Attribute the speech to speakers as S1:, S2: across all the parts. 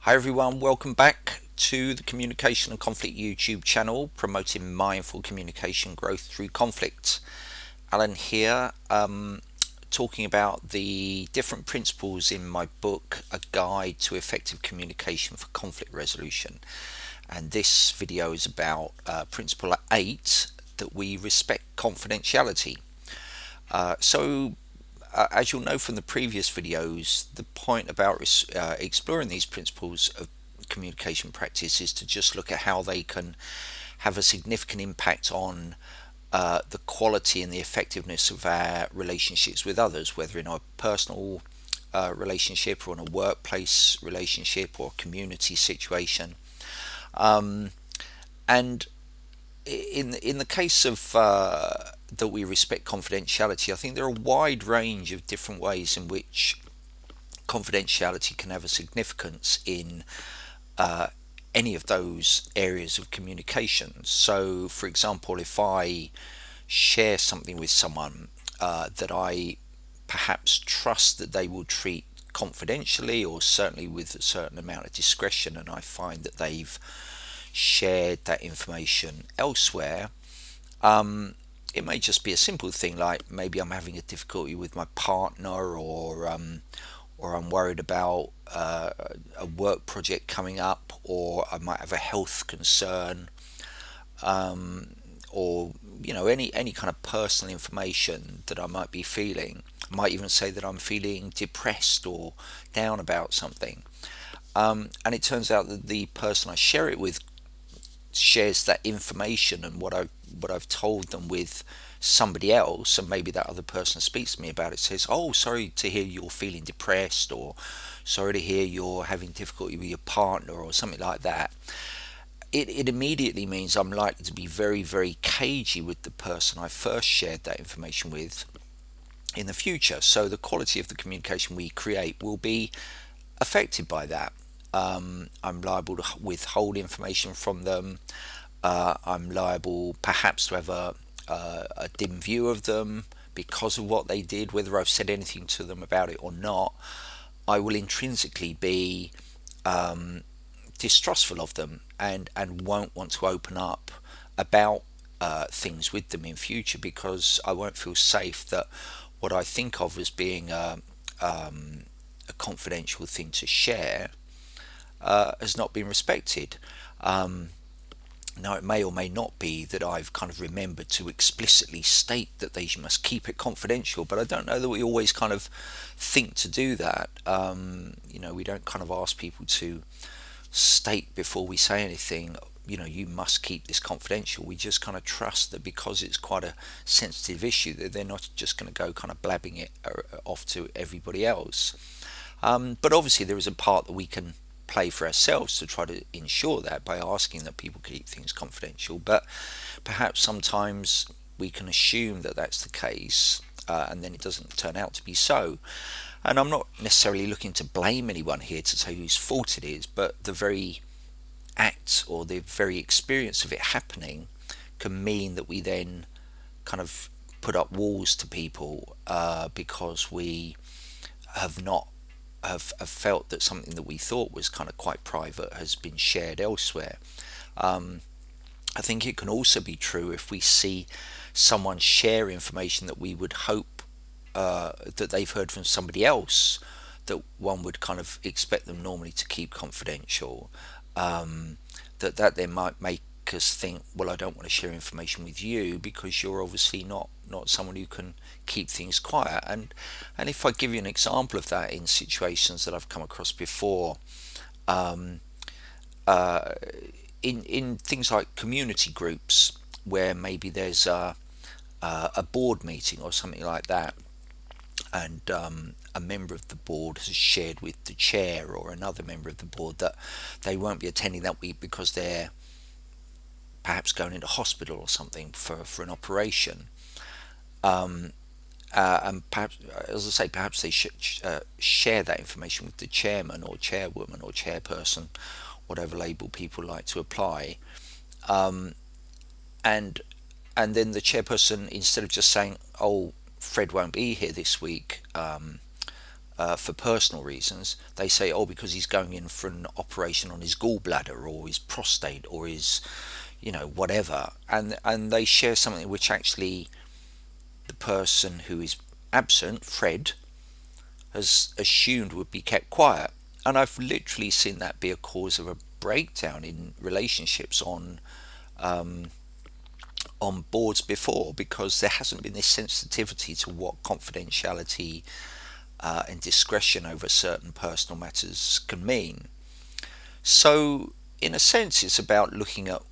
S1: Hi everyone, welcome back to the Communication and Conflict YouTube channel, promoting mindful communication growth through conflict. Alan here, talking about the different principles in my book, A Guide to Effective Communication for Conflict Resolution. And this video is about principle 8, that we respect confidentiality. As you'll know from the previous videos, the point about exploring these principles of communication practice is to just look at how they can have a significant impact on the quality and the effectiveness of our relationships with others, whether in a personal relationship or in a workplace relationship or community situation. And in the case of that we respect confidentiality, I think there are a wide range of different ways in which confidentiality can have a significance in any of those areas of communication. So, for example, if I share something with someone that I perhaps trust that they will treat confidentially, or certainly with a certain amount of discretion, and I find that they've shared that information elsewhere, it may just be a simple thing like maybe I'm having a difficulty with my partner, or I'm worried about a work project coming up, or I might have a health concern, or any kind of personal information that I might be feeling. I might even say that I'm feeling depressed or down about something. And it turns out that the person I share it with shares that information and what I've told them with somebody else, and maybe that other person speaks to me about it, says, "Oh, sorry to hear you're feeling depressed," or "Sorry to hear you're having difficulty with your partner," or something like that. It immediately means I'm likely to be very, very cagey with the person I first shared that information with in the future. So the quality of the communication we create will be affected by that. I'm liable to withhold information from them. I'm liable perhaps to have a dim view of them because of what they did, whether I've said anything to them about it or not. I will intrinsically be distrustful of them, and won't want to open up about things with them in future, because I won't feel safe that what I think of as being a confidential thing to share has not been respected. Now, it may or may not be that I've kind of remembered to explicitly state that they must keep it confidential, but I don't know that we always kind of think to do that. We don't kind of ask people to state before we say anything, you must keep this confidential. We just kind of trust that because it's quite a sensitive issue, that they're not just going to go kind of blabbing it off to everybody else. But obviously, there is a part that we can play for ourselves to try to ensure that by asking that people keep things confidential. But perhaps sometimes we can assume that that's the case, and then it doesn't turn out to be so. And I'm not necessarily looking to blame anyone here to say whose fault it is, but the very act or the very experience of it happening can mean that we then kind of put up walls to people because we have not have felt that something that we thought was kind of quite private has been shared elsewhere. I think it can also be true if we see someone share information that we would hope that they've heard from somebody else, that one would kind of expect them normally to keep confidential, that they might make us think, well, I don't want to share information with you because you're obviously not someone who can keep things quiet. And if I give you an example of that in situations that I've come across before, um, in things like community groups, where maybe there's a board meeting or something like that, and a member of the board has shared with the chair or another member of the board that they won't be attending that week because they're perhaps going into hospital or something for an operation. And perhaps, as I say, perhaps they should share that information with the chairman or chairwoman or chairperson, whatever label people like to apply. And and then the chairperson, instead of just saying, "Oh, Fred won't be here this week," for personal reasons, they say, oh, because he's going in for an operation on his gallbladder or his prostate or his, whatever, and they share something which actually the person who is absent, Fred, has assumed would be kept quiet. And I've literally seen that be a cause of a breakdown in relationships on boards before, because there hasn't been this sensitivity to what confidentiality and discretion over certain personal matters can mean. So, in a sense, it's about looking at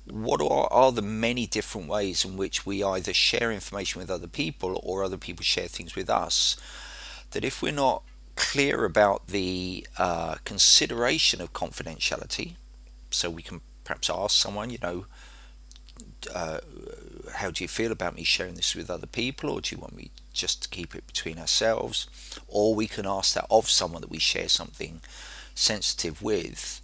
S1: what are the many different ways in which we either share information with other people or other people share things with us. That if we're not clear about the consideration of confidentiality, so we can perhaps ask someone, how do you feel about me sharing this with other people, or do you want me just to keep it between ourselves? Or we can ask that of someone that we share something sensitive with.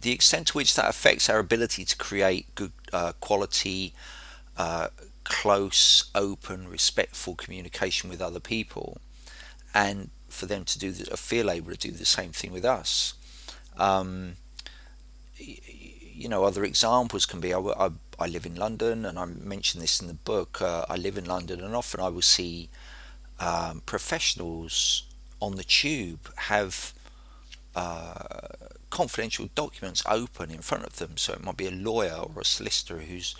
S1: The extent to which that affects our ability to create good quality, close, open, respectful communication with other people, and for them to feel able to do the same thing with us. Um, Other examples can be, I live in London, and I mentioned this in the book. I live in London, and often I will see professionals on the tube have confidential documents open in front of them. So it might be a lawyer or a solicitor who's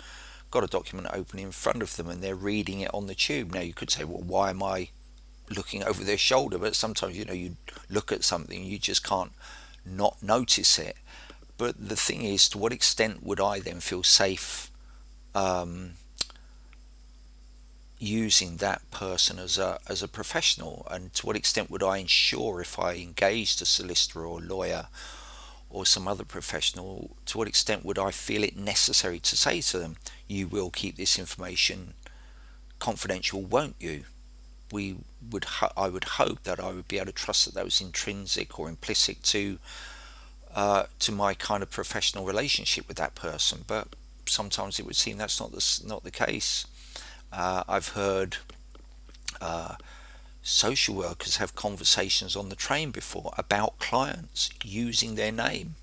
S1: got a document open in front of them and they're reading it on the tube. Now you could say, well, why am I looking over their shoulder? But sometimes, you look at something, you just can't not notice it. But the thing is, to what extent would I then feel safe um, using that person as a professional, and to what extent would I ensure, if I engaged a solicitor or lawyer or some other professional, to what extent would I feel it necessary to say to them, you will keep this information confidential, won't you? I would hope that I would be able to trust that was intrinsic or implicit to my kind of professional relationship with that person. But sometimes it would seem that's not the case. I've heard social workers have conversations on the train before about clients using their name.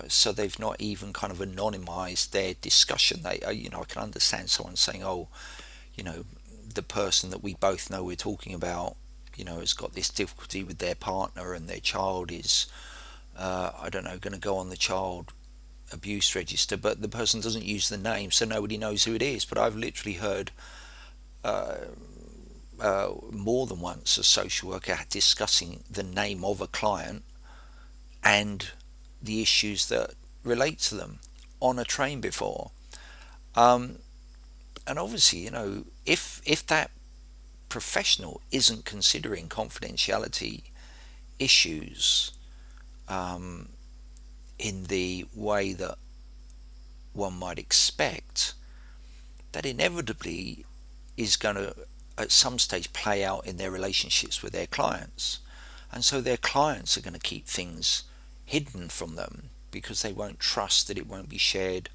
S1: So they've not even kind of anonymized their discussion. I can understand someone saying, "Oh, you know, the person that we both know we're talking about, has got this difficulty with their partner, and their child is, I don't know, going to go on the child abuse register," but the person doesn't use the name, so nobody knows who it is. But I've literally heard more than once a social worker discussing the name of a client and the issues that relate to them on a train before. Um, and obviously, if that professional isn't considering confidentiality issues um, in the way that one might expect, that inevitably is going to at some stage play out in their relationships with their clients. And so their clients are going to keep things hidden from them because they won't trust that it won't be shared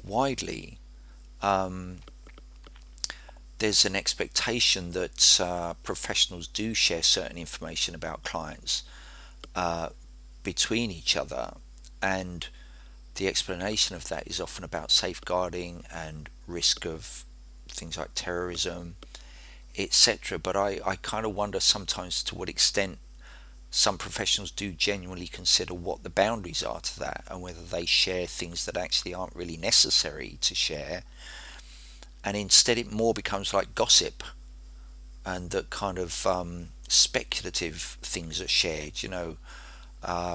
S1: widely. Um, there's an expectation that professionals do share certain information about clients uh, between each other, and the explanation of that is often about safeguarding and risk of things like terrorism, etc. But I kind of wonder sometimes to what extent some professionals do genuinely consider what the boundaries are to that, and whether they share things that actually aren't really necessary to share, and instead it more becomes like gossip, and that kind of speculative things are shared,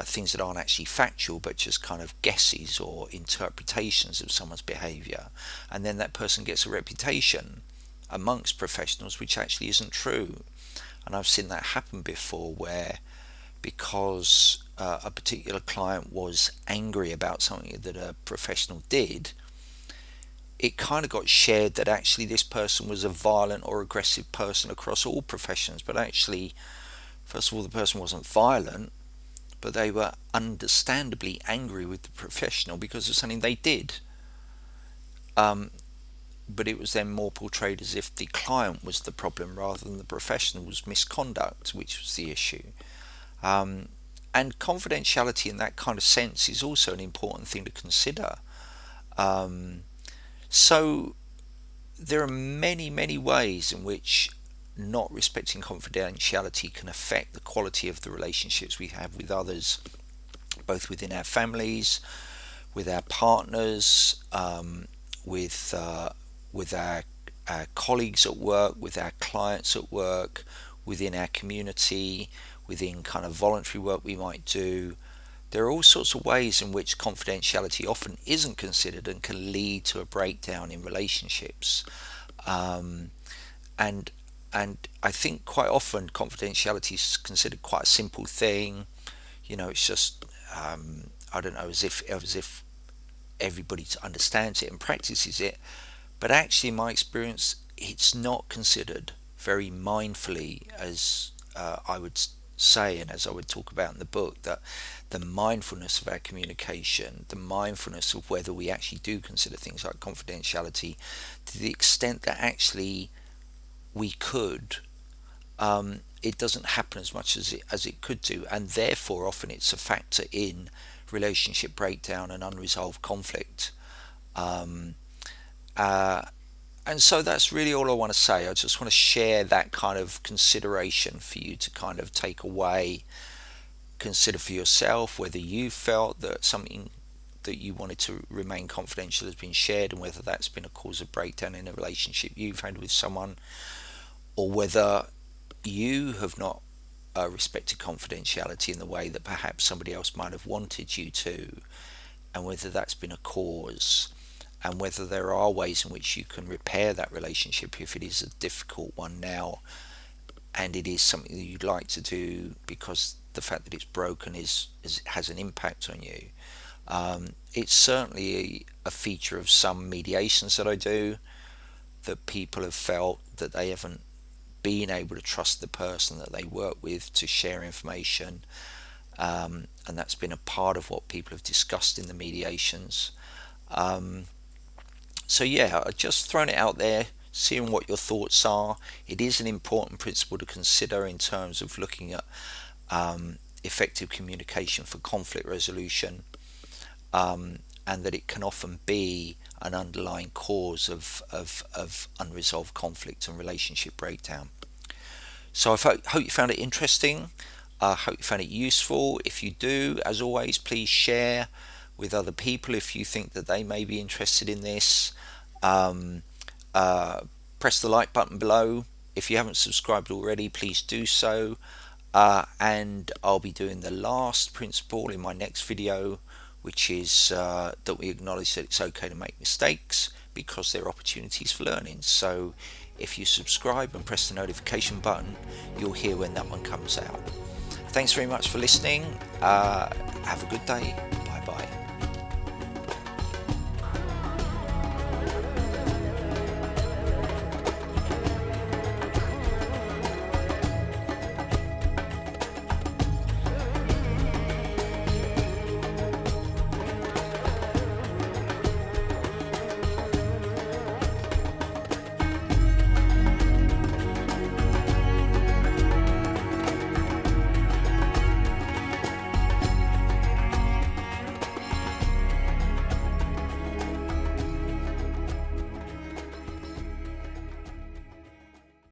S1: things that aren't actually factual but just kind of guesses or interpretations of someone's behavior, and then that person gets a reputation amongst professionals which actually isn't true. And I've seen that happen before, where because a particular client was angry about something that a professional did, it kind of got shared that actually this person was a violent or aggressive person across all professions. But actually, first of all, the person wasn't violent, but they were understandably angry with the professional because of something they did. Um, but it was then more portrayed as if the client was the problem rather than the professional's misconduct, which was the issue. Um, and confidentiality in that kind of sense is also an important thing to consider. Um, so there are many, many ways in which not respecting confidentiality can affect the quality of the relationships we have with others, both within our families, with our partners, with our colleagues at work, with our clients at work, within our community, within kind of voluntary work we might do. There are all sorts of ways in which confidentiality often isn't considered and can lead to a breakdown in relationships. Um, and and I think quite often confidentiality is considered quite a simple thing. It's just I don't know, as if everybody understands it and practices it. But actually, in my experience, it's not considered very mindfully, as I would say, and as I would talk about in the book, that the mindfulness of our communication, the mindfulness of whether we actually do consider things like confidentiality, to the extent that actually we could, it doesn't happen as much as it could do, and therefore often it's a factor in relationship breakdown and unresolved conflict. Um, uh, and so that's really all I want to say. I just want to share that kind of consideration for you to kind of take away, consider for yourself whether you felt that something that you wanted to remain confidential has been shared, and whether that's been a cause of breakdown in a relationship you've had with someone, or whether you have not respected confidentiality in the way that perhaps somebody else might have wanted you to, and whether that's been a cause, and whether there are ways in which you can repair that relationship if it is a difficult one now, and it is something that you'd like to do because the fact that it's broken has an impact on you. It's certainly a feature of some mediations that I do, that people have felt that they haven't been able to trust the person that they work with to share information, and that's been a part of what people have discussed in the mediations. Um, so yeah, I've just thrown it out there, seeing what your thoughts are. It is an important principle to consider in terms of looking at effective communication for conflict resolution, and that it can often be an underlying cause of unresolved conflict and relationship breakdown. So hope you found it interesting. I hope you found it useful. If you do, as always, please share with other people if you think that they may be interested in this. Um, uh, Press the like button below. If you haven't subscribed already, please do so. And I'll be doing the last principle in my next video, which is that we acknowledge that it's okay to make mistakes because they're opportunities for learning. So if you subscribe and press the notification button, you'll hear when that one comes out. Thanks very much for listening. Have a good day. Bye bye.